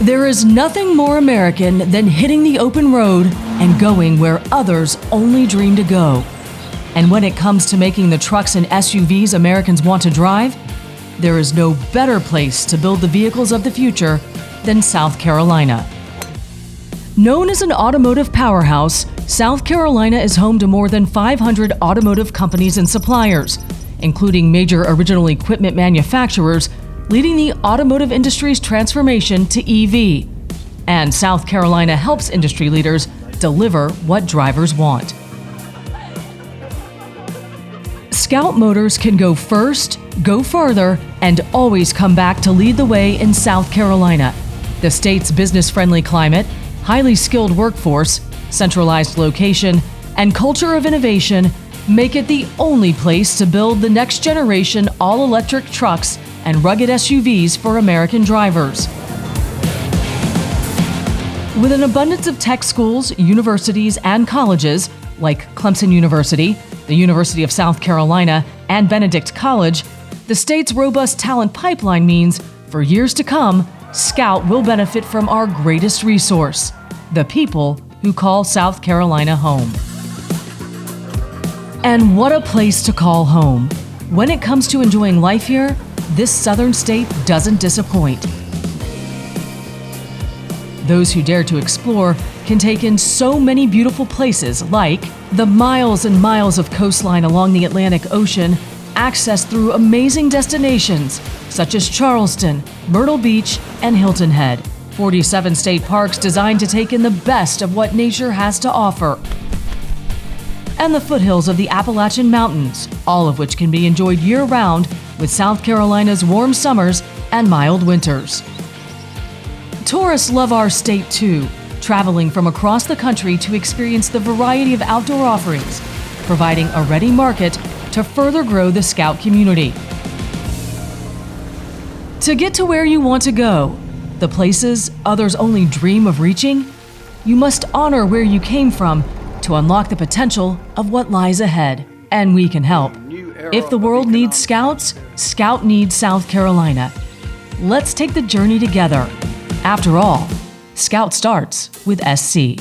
There is nothing more American than hitting the open road and going where others only dream to go. And when it comes to making the trucks and SUVs Americans want to drive, there is no better place to build the vehicles of the future than South Carolina. Known as an automotive powerhouse, South Carolina is home to more than 500 automotive companies and suppliers, including major original equipment manufacturers leading the automotive industry's transformation to EV. And South Carolina helps industry leaders deliver what drivers want. Scout Motors can go first, go farther, and always come back to lead the way in South Carolina. The state's business-friendly climate, highly skilled workforce, centralized location, and culture of innovation make it the only place to build the next generation all-electric trucks and rugged SUVs for American drivers. With an abundance of tech schools, universities, and colleges like Clemson University, the University of South Carolina, and Benedict College, the state's robust talent pipeline means, for years to come, Scout will benefit from our greatest resource, the people who call South Carolina home. And what a place to call home. When it comes to enjoying life here, this southern state doesn't disappoint. Those who dare to explore can take in so many beautiful places like the miles and miles of coastline along the Atlantic Ocean, accessed through amazing destinations such as Charleston, Myrtle Beach, and Hilton Head. 47 state parks designed to take in the best of what nature has to offer. And the foothills of the Appalachian Mountains, all of which can be enjoyed year-round with South Carolina's warm summers and mild winters. Tourists love our state too, traveling from across the country to experience the variety of outdoor offerings, providing a ready market to further grow the Scout community. To get to where you want to go, the places others only dream of reaching, you must honor where you came from to unlock the potential of what lies ahead. And we can help. If the world needs Scouts, Scout needs South Carolina. Let's take the journey together. After all, Scout starts with SC.